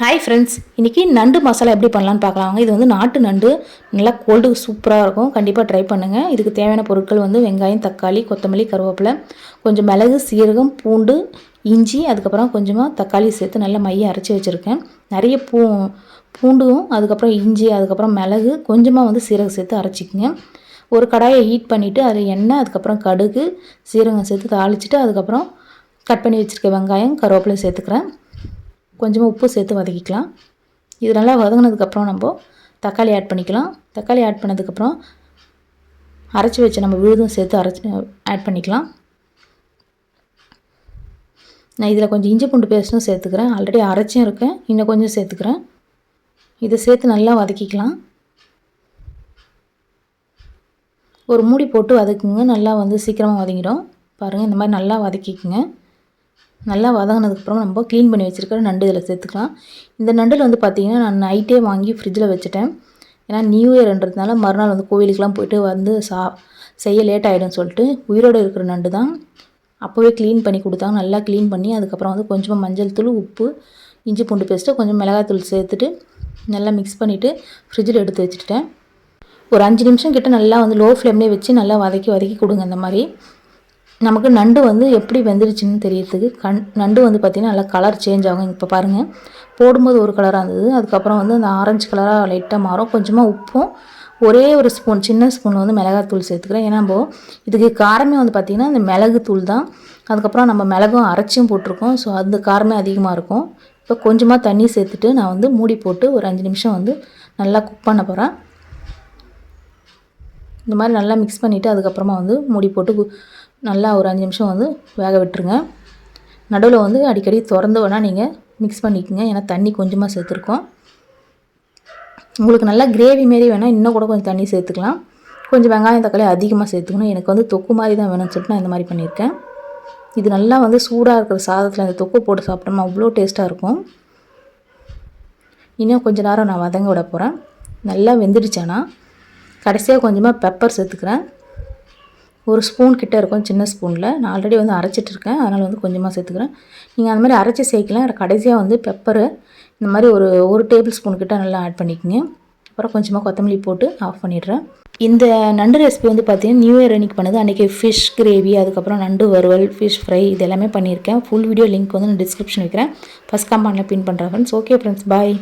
Hi friends, இன்றைக்கி நண்டு மசாலா எப்படி பண்ணலான்னு பார்க்கலாங்க. இது வந்து நாட்டு நண்டு, நல்லா கோல்டு சூப்பராக இருக்கும். கண்டிப்பாக ட்ரை பண்ணுங்கள். இதுக்கு தேவையான பொருட்கள் வந்து வெங்காயம், தக்காளி, கொத்தமல்லி, கருவேப்பிலை, கொஞ்சம் மிளகு, சீரகம், பூண்டு, இஞ்சி, அதுக்கப்புறம் கொஞ்சமாக தக்காளி சேர்த்து நல்லா மையை அரைச்சி வச்சுருக்கேன். நிறைய பூண்டும், அதுக்கப்புறம் இஞ்சி, அதுக்கப்புறம் மிளகு, கொஞ்சமாக வந்து சீரகம் சேர்த்து அரைச்சிக்கங்க. ஒரு கடாயை ஹீட் பண்ணிவிட்டு அதில் எண்ணெய், அதுக்கப்புறம் கடுகு, சீரகம் சேர்த்து தாளிச்சிட்டு அதுக்கப்புறம் கட் பண்ணி வச்சுருக்க வெங்காயம், கருவேப்பிலை சேர்த்துக்கிறேன். கொஞ்சமாக உப்பு சேர்த்து வதக்கிக்கலாம். இது நல்லா வதங்கினதுக்கப்புறம் நம்ம தக்காளி ஆட் பண்ணிக்கலாம். தக்காளி ஆட் பண்ணதுக்கப்புறம் அரைச்சி வச்சு நம்ம விழுதும் சேர்த்து ஆட் பண்ணிக்கலாம். நான் இதில் கொஞ்சம் இஞ்சி பூண்டு பேஸ்ட்டும் சேர்த்துக்கிறேன். ஆல்ரெடி அரைச்சும் இருக்கேன், இன்னும் கொஞ்சம் சேர்த்துக்கிறேன். இதை சேர்த்து நல்லா வதக்கிக்கலாம். ஒரு மூடி போட்டு வதக்குங்க. நல்லா வந்து சீக்கிரமாக வதங்கிடும். பாருங்கள், இந்த மாதிரி நல்லா வதக்கிக்குங்க. நல்லா வதங்கினதுக்கப்புறம் நம்ம க்ளீன் பண்ணி வச்சுருக்கிற நண்டு இதில் சேர்த்துக்கலாம். இந்த நண்டில் வந்து பார்த்திங்கன்னா நான் நைட்டே வாங்கி ஃப்ரிட்ஜில் வச்சுட்டேன். ஏன்னா நியூ இயர்ன்றதுனால மறுநாள் வந்து கோவிலுக்கெலாம் போய்ட்டு வந்து செய்ய லேட் ஆகிடும்னு சொல்லிட்டு உயிரோடு இருக்கிற நண்டு தான். அப்போவே க்ளீன் பண்ணி கொடுத்தாங்க. நல்லா க்ளீன் பண்ணி அதுக்கப்புறம் வந்து கொஞ்சமாக மஞ்சள் தூள், உப்பு, இஞ்சி பூண்டு பேஸ்ட்டு, கொஞ்சம் மிளகாய்த்தூள் சேர்த்துட்டு நல்லா மிக்ஸ் பண்ணிவிட்டு ஃப்ரிட்ஜில் எடுத்து வச்சுட்டேன். ஒரு 5 நிமிஷம் கிட்ட நல்லா வந்து லோ ஃப்ளேம்லேயே வச்சு நல்லா வதக்கி கொடுங்க. இந்த மாதிரி நமக்கு நண்டு வந்து எப்படி வெந்துருச்சுன்னு தெரியறதுக்கு நண்டு வந்து பார்த்திங்கன்னா நல்லா கலர் சேஞ்ச் ஆகும். இப்போ பாருங்கள், போடும்போது ஒரு கலராக இருந்தது, அதுக்கப்புறம் வந்து அந்த ஆரஞ்சு கலராக லைட்டாக மாறும். கொஞ்சமாக உப்பும், ஒரே ஒரு ஸ்பூன், சின்ன ஸ்பூன் வந்து மிளகாத்தூள் சேர்த்துக்கிறேன். ஏன்னா நம்ம இதுக்கு காரமே வந்து பார்த்திங்கன்னா இந்த மிளகு தூள் தான். அதுக்கப்புறம் நம்ம மிளகும் அரைச்சியும் போட்டிருக்கோம். ஸோ அந்த காரமே அதிகமாக இருக்கும். இப்போ கொஞ்சமாக தண்ணி சேர்த்துட்டு நான் வந்து மூடி போட்டு ஒரு 5 நிமிஷம் வந்து நல்லா குக் பண்ண போகிறேன். இந்த மாதிரி நல்லா மிக்ஸ் பண்ணிவிட்டு அதுக்கப்புறமா வந்து மூடி போட்டு நல்லா ஒரு 5 நிமிஷம் வந்து வேக விட்டுருங்க. நடுவில் வந்து அடிக்கடி திறந்து வேணால் நீங்கள் மிக்ஸ் பண்ணிக்கோங்க. ஏன்னா தண்ணி கொஞ்சமாக சேர்த்துருக்கோம். உங்களுக்கு நல்லா கிரேவி மாரி வேணால் இன்னும் கூட கொஞ்சம் தண்ணி சேர்த்துக்கலாம். கொஞ்சம் வெங்காயம், தக்காளி அதிகமாக சேர்த்துக்கணும். எனக்கு வந்து தொக்கு மாதிரி தான் வேணும்னு சொல்லிட்டு நான் இந்த மாதிரி பண்ணியிருக்கேன். இது நல்லா வந்து சூடாக இருக்கிற சாதத்தில் அந்த தொக்கு போட்டு சாப்பிட்டோம்னா அவ்வளோ டேஸ்ட்டாக இருக்கும். இன்னும் கொஞ்சம் நேரம் நான் வதங்க விட போகிறேன். நல்லா வெந்துடுச்சானா கடைசியாக கொஞ்சமாக பெப்பர் சேர்த்துக்கிறேன். ஒரு ஸ்பூன் கிட்டே இருக்கும், சின்ன ஸ்பூனில். நான் ஆல்ரெடி வந்து அரைச்சிட்டு இருக்கேன், அதனால் வந்து கொஞ்சமாக சேர்த்துக்கிறேன். நீங்கள் அந்த மாதிரி அரைச்சி சேர்க்கலாம். கடைசியாக வந்து பெப்பரு இந்த மாதிரி ஒரு டேபிள் ஸ்பூன் கிட்ட நல்லா ஆட் பண்ணிக்கோங்க. அப்புறம் கொஞ்சமாக கொத்தமல்லி போட்டு ஆஃப் பண்ணிடுறேன். இந்த நண்டு ரெசிபி வந்து பார்த்திங்கன்னா நியூ இயர் அன்றைக்கி பண்ணது. அன்றைக்கி ஃபிஷ் கிரேவி, அதுக்கப்புறம் நண்டு வறுவல், ஃபிஷ் ஃப்ரை, இது எல்லாமே பண்ணியிருக்கேன். ஃபுல் வீடியோ லிங்க் வந்து நான் டிஸ்கிரிப்ஷன் வைக்கிறேன். ஃபஸ்ட் கமெண்ட்டில் பின் பண்ணுறேன் ஃப்ரெண்ட்ஸ். ஓகே ஃப்ரெண்ட்ஸ், பாய்.